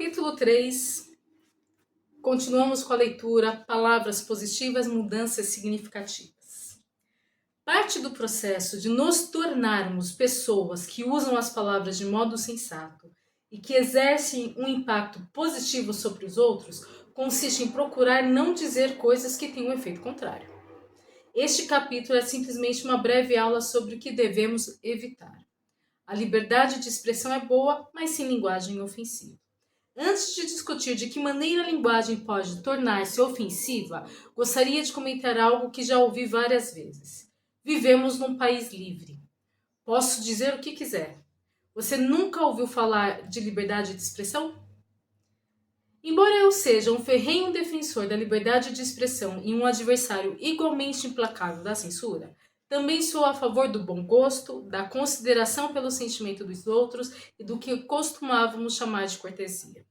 Capítulo 3. Continuamos com a leitura Palavras positivas, mudanças significativas. Parte do processo de nos tornarmos pessoas que usam as palavras de modo sensato e que exercem um impacto positivo sobre os outros consiste em procurar não dizer coisas que tenham um efeito contrário. Este capítulo é simplesmente uma breve aula sobre o que devemos evitar. A liberdade de expressão é boa, mas sem linguagem ofensiva. Antes de discutir de que maneira a linguagem pode tornar-se ofensiva, gostaria de comentar algo que já ouvi várias vezes. Vivemos num país livre. Posso dizer o que quiser. Você nunca ouviu falar de liberdade de expressão? Embora eu seja um ferrenho defensor da liberdade de expressão e um adversário igualmente implacável da censura, também sou a favor do bom gosto, da consideração pelo sentimento dos outros e do que costumávamos chamar de cortesia.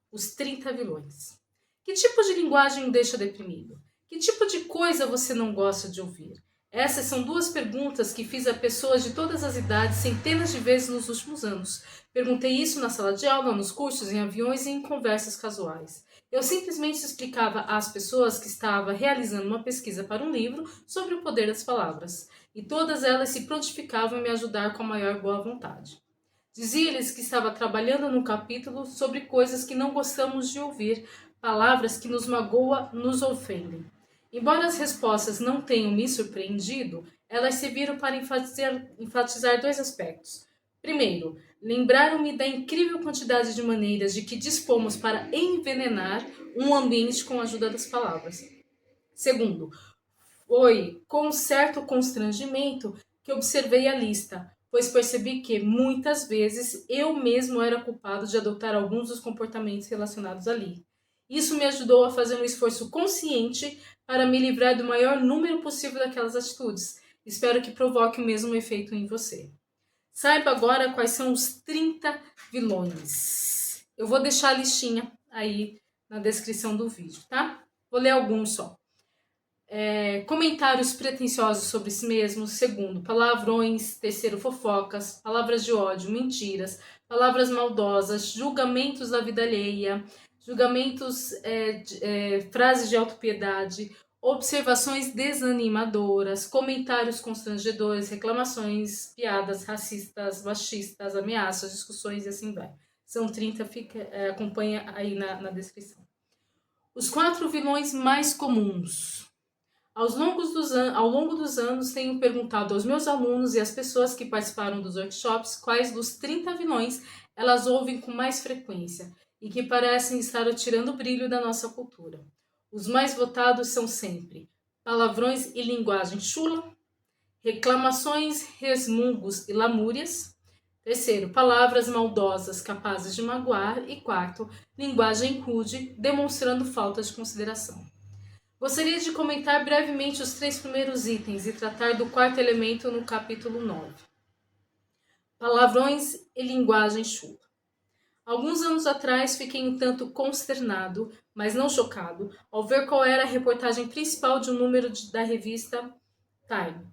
Os 30 vilões. Que tipo de linguagem o deixa deprimido? Que tipo de coisa você não gosta de ouvir? Essas são duas perguntas que fiz a pessoas de todas as idades centenas de vezes nos últimos anos. Perguntei isso na sala de aula, nos cursos, em aviões e em conversas casuais. Eu simplesmente explicava às pessoas que estava realizando uma pesquisa para um livro sobre o poder das palavras. E todas elas se prontificavam em me ajudar com a maior boa vontade. Dizia-lhes que estava trabalhando num capítulo sobre coisas que não gostamos de ouvir, palavras que nos magoam, nos ofendem. Embora as respostas não tenham me surpreendido, elas serviram para enfatizar dois aspectos. Primeiro, lembraram-me da incrível quantidade de maneiras de que dispomos para envenenar um ambiente com a ajuda das palavras. Segundo, foi com certo constrangimento que observei a lista, pois percebi que, muitas vezes, eu mesmo era culpado de adotar alguns dos comportamentos relacionados ali. Isso me ajudou a fazer um esforço consciente para me livrar do maior número possível daquelas atitudes. Espero que provoque o mesmo efeito em você. Saiba agora quais são os 30 vilões. Eu vou deixar a listinha aí na descrição do vídeo, tá? Vou ler alguns só. Comentários pretensiosos sobre si mesmos. Segundo, palavrões. Terceiro, fofocas, palavras de ódio, mentiras, palavras maldosas, julgamentos da vida alheia, julgamentos, frases de autopiedade, observações desanimadoras, comentários constrangedores, reclamações, piadas racistas, machistas, ameaças, discussões e assim vai. São 30, acompanha aí na descrição. Os 4 vilões mais comuns. Ao longo dos anos, tenho perguntado aos meus alunos e às pessoas que participaram dos workshops quais dos 30 vilões elas ouvem com mais frequência e que parecem estar tirando o brilho da nossa cultura. Os mais votados são sempre palavrões e linguagem chula, reclamações, resmungos e lamúrias. Terceiro, palavras maldosas capazes de magoar. E quarto, linguagem rude, demonstrando falta de consideração. Gostaria de comentar brevemente os 3 primeiros itens e tratar do 4º elemento no capítulo 9. Palavrões e linguagem chula. Alguns anos atrás fiquei um tanto consternado, mas não chocado, ao ver qual era a reportagem principal de um número da revista Time.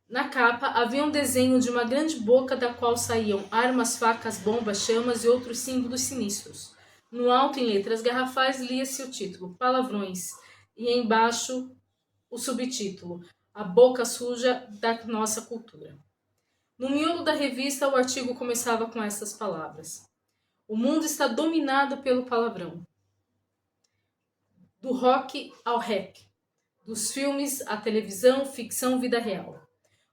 Na capa havia um desenho de uma grande boca da qual saíam armas, facas, bombas, chamas e outros símbolos sinistros. No alto, em letras garrafais, lia-se o título, Palavrões, e embaixo o subtítulo, A Boca Suja da Nossa Cultura. No miolo da revista, o artigo começava com essas palavras. O mundo está dominado pelo palavrão. Do rock ao rap, dos filmes à televisão, ficção, vida real.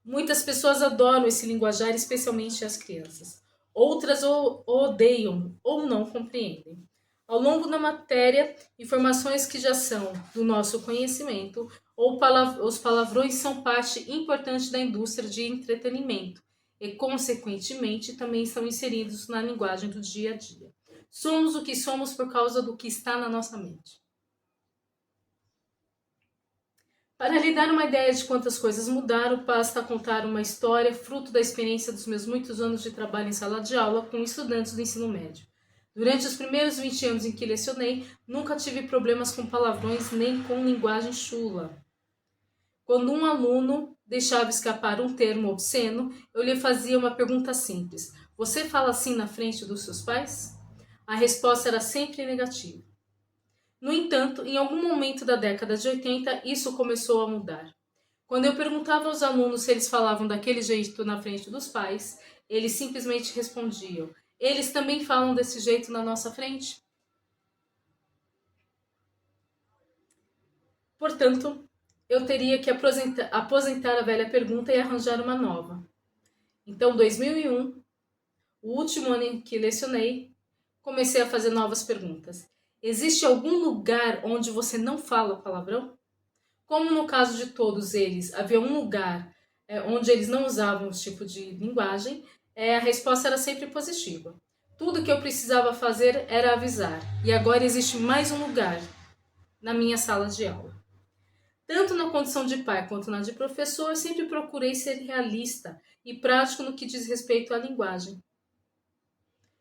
Muitas pessoas adoram esse linguajar, especialmente as crianças. Outras o odeiam ou não compreendem. Ao longo da matéria, informações que já são do nosso conhecimento ou os palavrões são parte importante da indústria de entretenimento e, consequentemente, também estão inseridos na linguagem do dia a dia. Somos o que somos por causa do que está na nossa mente. Para lhe dar uma ideia de quantas coisas mudaram, basta contar uma história fruto da experiência dos meus muitos anos de trabalho em sala de aula com estudantes do ensino médio. Durante os primeiros 20 anos em que lecionei, nunca tive problemas com palavrões nem com linguagem chula. Quando um aluno deixava escapar um termo obsceno, eu lhe fazia uma pergunta simples. Você fala assim na frente dos seus pais? a resposta era sempre negativa. No entanto, em algum momento da década de 80, isso começou a mudar. Quando eu perguntava aos alunos se eles falavam daquele jeito na frente dos pais, eles simplesmente respondiam: eles também falam desse jeito na nossa frente? Portanto, eu teria que aposentar a velha pergunta e arranjar uma nova. Então, 2001, o último ano em que lecionei, comecei a fazer novas perguntas. Existe algum lugar onde você não fala palavrão? Como no caso de todos eles, havia um lugar onde eles não usavam esse tipo de linguagem, a resposta era sempre positiva. Tudo que eu precisava fazer era avisar. E agora existe mais um lugar na minha sala de aula. Tanto na condição de pai quanto na de professor, sempre procurei ser realista e prático no que diz respeito à linguagem.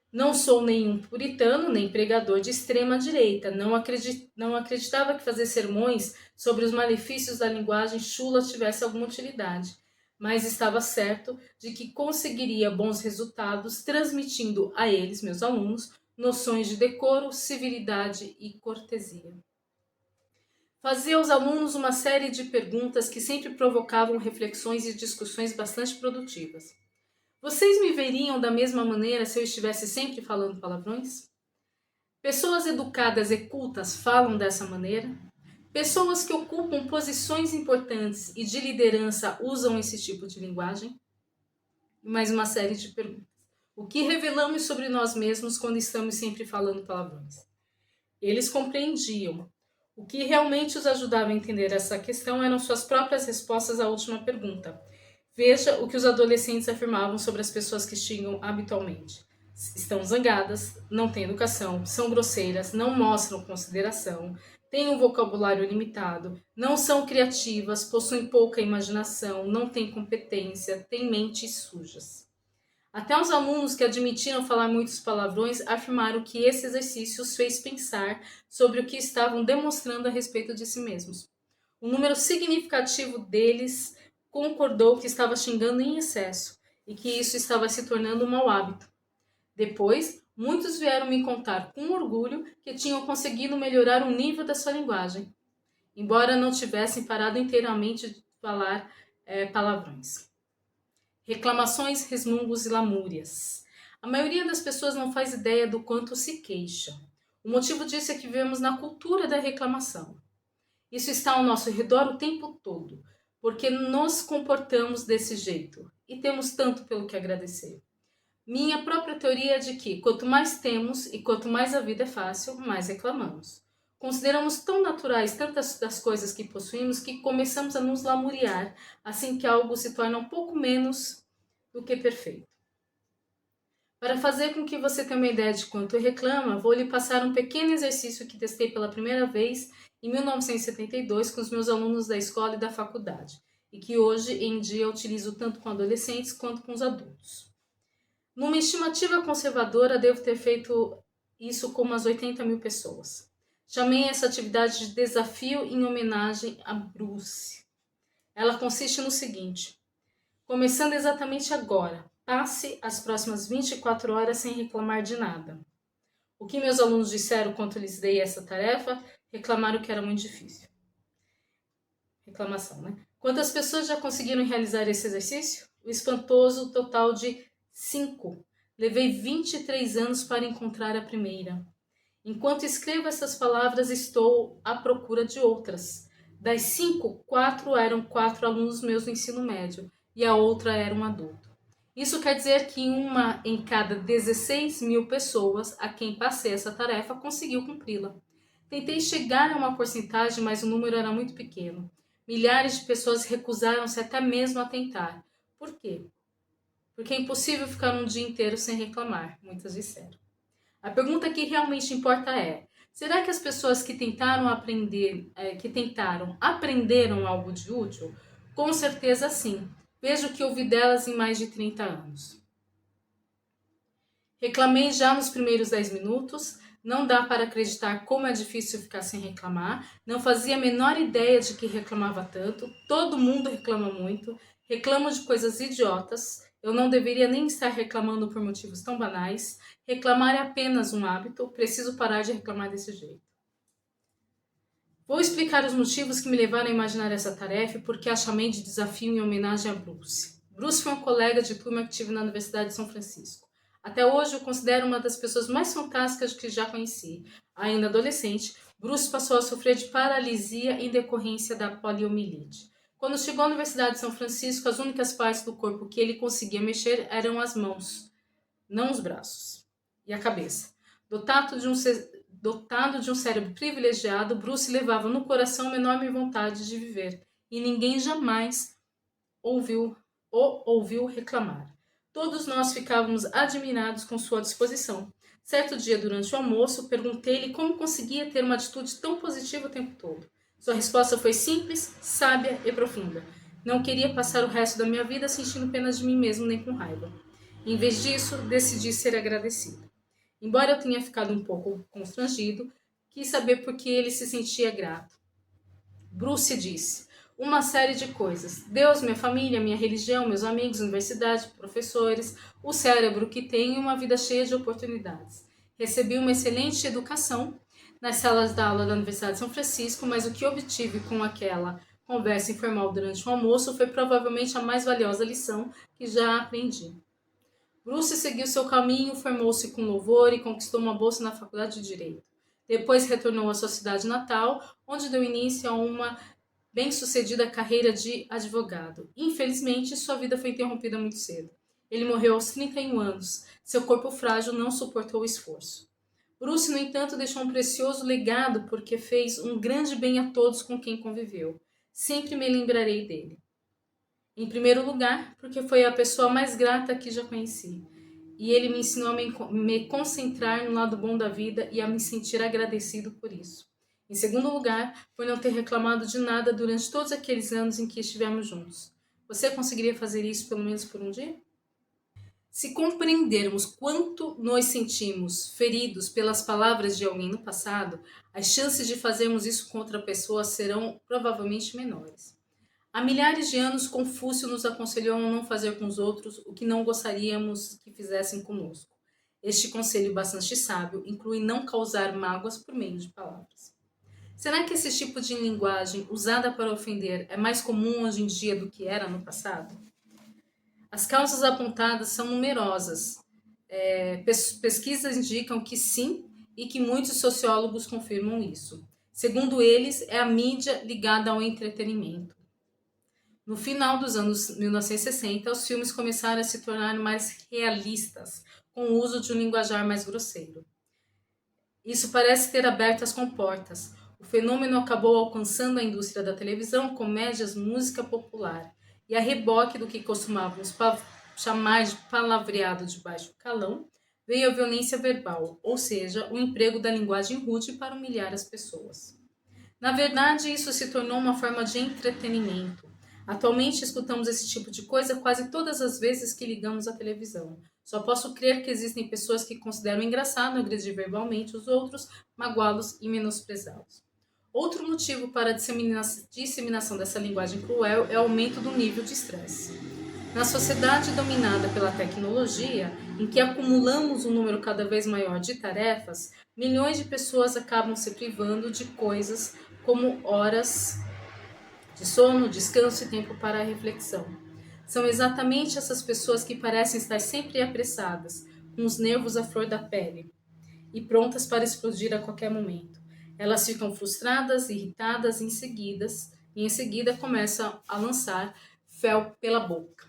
Não sou nenhum puritano, nem pregador de extrema direita. Não acreditava que fazer sermões sobre os malefícios da linguagem chula tivesse alguma utilidade, mas estava certo de que conseguiria bons resultados transmitindo a eles, meus alunos, noções de decoro, civilidade e cortesia. Fazia aos alunos uma série de perguntas que sempre provocavam reflexões e discussões bastante produtivas. Vocês me veriam da mesma maneira se eu estivesse sempre falando palavrões? Pessoas educadas e cultas falam dessa maneira? Pessoas que ocupam posições importantes e de liderança usam esse tipo de linguagem? E mais uma série de perguntas. O que revelamos sobre nós mesmos quando estamos sempre falando palavrões? Eles compreendiam. O que realmente os ajudava a entender essa questão eram suas próprias respostas à última pergunta. Veja o que os adolescentes afirmavam sobre as pessoas que xingam habitualmente. Estão zangadas, não têm educação, são grosseiras, não mostram consideração, têm um vocabulário limitado, não são criativas, possuem pouca imaginação, não têm competência, têm mentes sujas. Até os alunos que admitiram falar muitos palavrões afirmaram que esse exercício os fez pensar sobre o que estavam demonstrando a respeito de si mesmos. Um número significativo deles concordou que estava xingando em excesso e que isso estava se tornando um mau hábito. Depois, muitos vieram me contar com orgulho que tinham conseguido melhorar o nível da sua linguagem, embora não tivessem parado inteiramente de falar palavrões. Reclamações, resmungos e lamúrias. A maioria das pessoas não faz ideia do quanto se queixa. O motivo disso é que vivemos na cultura da reclamação. Isso está ao nosso redor o tempo todo, porque nos comportamos desse jeito e temos tanto pelo que agradecer. Minha própria teoria é de que quanto mais temos e quanto mais a vida é fácil, mais reclamamos. Consideramos tão naturais tantas das coisas que possuímos que começamos a nos lamuriar assim que algo se torna um pouco menos do que perfeito. Para fazer com que você tenha uma ideia de quanto reclama, vou lhe passar um pequeno exercício que testei pela primeira vez em 1972 com os meus alunos da escola e da faculdade, e que hoje em dia utilizo tanto com adolescentes quanto com os adultos. Numa estimativa conservadora, devo ter feito isso com umas 80 mil pessoas. Chamei essa atividade de desafio em homenagem a Bruce. Ela consiste no seguinte: começando exatamente agora, passe as próximas 24 horas sem reclamar de nada. O que meus alunos disseram quando lhes dei essa tarefa? Reclamaram que era muito difícil. Reclamação, né? Quantas pessoas já conseguiram realizar esse exercício? O espantoso total de 5. Levei 23 anos para encontrar a primeira. Enquanto escrevo essas palavras, estou à procura de outras. Das 5, 4 eram 4 alunos meus do ensino médio e a outra era um adulto. Isso quer dizer que uma em cada 16 mil pessoas a quem passei essa tarefa conseguiu cumpri-la. Tentei chegar a uma porcentagem, mas o número era muito pequeno. Milhares de pessoas recusaram-se até mesmo a tentar. Por quê? Porque é impossível ficar um dia inteiro sem reclamar, muitas disseram. A pergunta que realmente importa é: será que as pessoas que tentaram aprenderam algo de útil? Com certeza sim. Vejo o que ouvi delas em mais de 30 anos. Reclamei já nos primeiros 10 minutos. Não dá para acreditar como é difícil ficar sem reclamar. Não fazia a menor ideia de que reclamava tanto. Todo mundo reclama muito. Reclamo de coisas idiotas. Eu não deveria nem estar reclamando por motivos tão banais. Reclamar é apenas um hábito. Preciso parar de reclamar desse jeito. Vou explicar os motivos que me levaram a imaginar essa tarefa e por que a chamei de desafio em homenagem a Bruce. Bruce foi um colega de turma que tive na Universidade de São Francisco. Até hoje eu considero uma das pessoas mais fantásticas que já conheci. Ainda adolescente, Bruce passou a sofrer de paralisia em decorrência da poliomielite. Quando chegou à Universidade de São Francisco, as únicas partes do corpo que ele conseguia mexer eram as mãos, não os braços, e a cabeça. Dotado de um cérebro privilegiado, Bruce levava no coração uma enorme vontade de viver, e ninguém jamais o ouviu reclamar. Todos nós ficávamos admirados com sua disposição. Certo dia, durante o almoço, perguntei-lhe como conseguia ter uma atitude tão positiva o tempo todo. Sua resposta foi simples, sábia e profunda. Não queria passar o resto da minha vida sentindo pena de mim mesmo nem com raiva. Em vez disso, decidi ser agradecido. Embora eu tenha ficado um pouco constrangido, quis saber por que ele se sentia grato. Bruce disse: uma série de coisas. Deus, minha família, minha religião, meus amigos, universidade, professores, o cérebro que tem uma vida cheia de oportunidades. Recebi uma excelente educação nas salas da aula da Universidade de São Francisco, mas o que obtive com aquela conversa informal durante o almoço foi provavelmente a mais valiosa lição que já aprendi. Bruce seguiu seu caminho, formou-se com louvor e conquistou uma bolsa na Faculdade de Direito. Depois retornou à sua cidade natal, onde deu início a uma bem-sucedida carreira de advogado. Infelizmente, sua vida foi interrompida muito cedo. Ele morreu aos 31 anos. Seu corpo frágil não suportou o esforço. Bruce, no entanto, deixou um precioso legado porque fez um grande bem a todos com quem conviveu. Sempre me lembrarei dele. Em primeiro lugar, porque foi a pessoa mais grata que já conheci. E ele me ensinou a me concentrar no lado bom da vida e a me sentir agradecido por isso. Em segundo lugar, por não ter reclamado de nada durante todos aqueles anos em que estivemos juntos. Você conseguiria fazer isso pelo menos por um dia? Se compreendermos quanto nos sentimos feridos pelas palavras de alguém no passado, as chances de fazermos isso com outra pessoa serão provavelmente menores. Há milhares de anos, Confúcio nos aconselhou a não fazer com os outros o que não gostaríamos que fizessem conosco. Este conselho bastante sábio inclui não causar mágoas por meio de palavras. Será que esse tipo de linguagem usada para ofender é mais comum hoje em dia do que era no passado? As causas apontadas são numerosas. Pesquisas indicam que sim e que muitos sociólogos confirmam isso. Segundo eles, é a mídia ligada ao entretenimento. No final dos anos 1960, os filmes começaram a se tornar mais realistas, com o uso de um linguajar mais grosseiro. Isso parece ter aberto as comportas. O fenômeno acabou alcançando a indústria da televisão, comédias, música popular. E a reboque do que costumávamos chamar de palavreado de baixo calão, veio a violência verbal, ou seja, o emprego da linguagem rude para humilhar as pessoas. Na verdade, isso se tornou uma forma de entretenimento. Atualmente escutamos esse tipo de coisa quase todas as vezes que ligamos a televisão. Só posso crer que existem pessoas que consideram engraçado agredir verbalmente os outros, magoá-los e menosprezá-los. Outro motivo para a disseminação dessa linguagem cruel é o aumento do nível de estresse. Na sociedade dominada pela tecnologia, em que acumulamos um número cada vez maior de tarefas, milhões de pessoas acabam se privando de coisas como horas de sono, descanso e tempo para a reflexão. São exatamente essas pessoas que parecem estar sempre apressadas, com os nervos à flor da pele e prontas para explodir a qualquer momento. Elas ficam frustradas, irritadas e em seguida começam a lançar fel pela boca.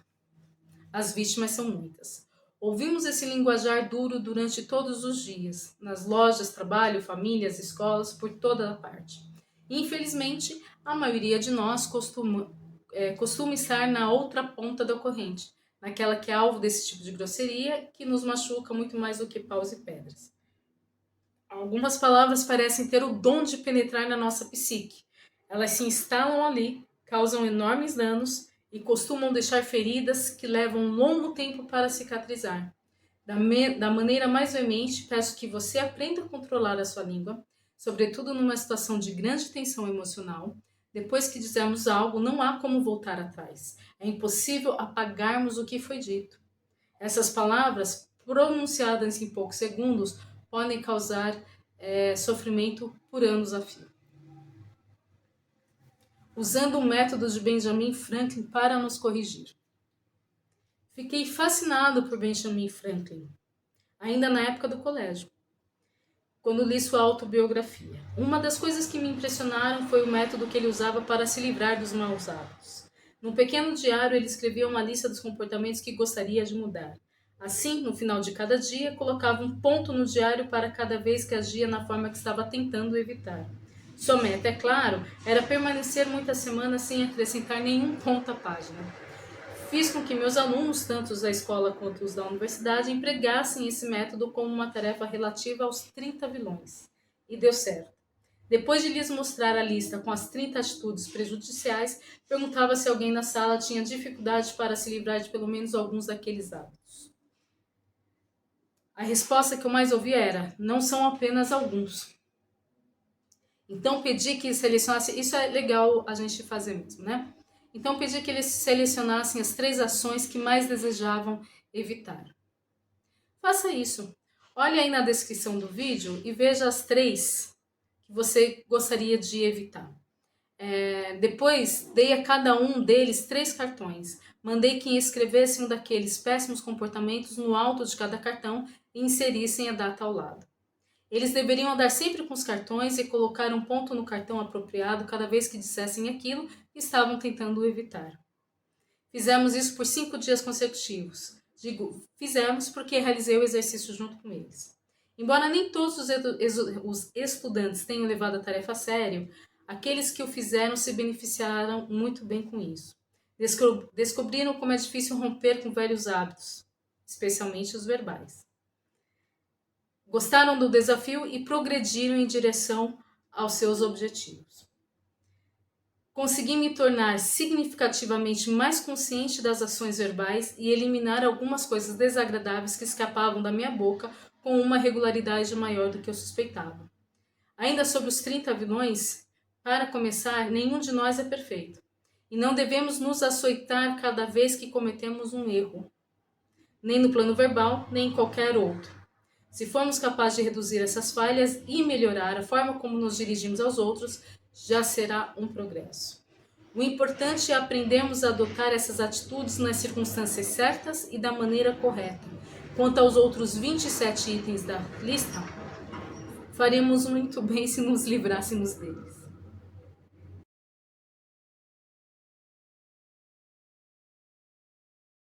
As vítimas são muitas. Ouvimos esse linguajar duro durante todos os dias, nas lojas, trabalho, famílias, escolas, por toda a parte. Infelizmente, a maioria de nós costuma estar na outra ponta da corrente, naquela que é alvo desse tipo de grosseria, que nos machuca muito mais do que paus e pedras. Algumas palavras parecem ter o dom de penetrar na nossa psique. Elas se instalam ali, causam enormes danos e costumam deixar feridas que levam um longo tempo para cicatrizar. Da maneira mais veemente, peço que você aprenda a controlar a sua língua, sobretudo numa situação de grande tensão emocional. Depois que dizemos algo, não há como voltar atrás. É impossível apagarmos o que foi dito. Essas palavras, pronunciadas em poucos segundos, podem causar sofrimento por anos a fio. Usando o método de Benjamin Franklin para nos corrigir. Fiquei fascinado por Benjamin Franklin, ainda na época do colégio, quando li sua autobiografia. Uma das coisas que me impressionaram foi o método que ele usava para se livrar dos maus hábitos. Num pequeno diário, ele escrevia uma lista dos comportamentos que gostaria de mudar. Assim, no final de cada dia, colocava um ponto no diário para cada vez que agia na forma que estava tentando evitar. Sua meta, é claro, era permanecer muitas semanas sem acrescentar nenhum ponto à página. Fiz com que meus alunos, tanto os da escola quanto os da universidade, empregassem esse método como uma tarefa relativa aos 30 vilões. E deu certo. Depois de lhes mostrar a lista com as 30 atitudes prejudiciais, perguntava se alguém na sala tinha dificuldade para se livrar de pelo menos alguns daqueles hábitos. A resposta que eu mais ouvia era: não são apenas alguns. Então pedi que selecionasse, isso é legal a gente fazer mesmo, né? Então pedi que eles selecionassem as 3 ações que mais desejavam evitar. Faça isso. Olhe aí na descrição do vídeo e veja as 3 que você gostaria de evitar. Depois dei a cada um deles 3 cartões. Mandei que escrevessem um daqueles péssimos comportamentos no alto de cada cartão e inserissem a data ao lado. Eles deveriam andar sempre com os cartões e colocar um ponto no cartão apropriado cada vez que dissessem aquilo que estavam tentando evitar. Fizemos isso por 5 dias consecutivos. Digo, fizemos porque realizei o exercício junto com eles. Embora nem todos os estudantes tenham levado a tarefa a sério, aqueles que o fizeram se beneficiaram muito bem com isso. Descobriram como é difícil romper com velhos hábitos, especialmente os verbais. Gostaram do desafio e progrediram em direção aos seus objetivos. Consegui me tornar significativamente mais consciente das ações verbais e eliminar algumas coisas desagradáveis que escapavam da minha boca com uma regularidade maior do que eu suspeitava. Ainda sobre os 30 vilões, para começar, nenhum de nós é perfeito. E não devemos nos açoitar cada vez que cometemos um erro, nem no plano verbal, nem em qualquer outro. Se formos capazes de reduzir essas falhas e melhorar a forma como nos dirigimos aos outros, já será um progresso. O importante é aprendermos a adotar essas atitudes nas circunstâncias certas e da maneira correta. Quanto aos outros 27 itens da lista, faremos muito bem se nos livrássemos deles.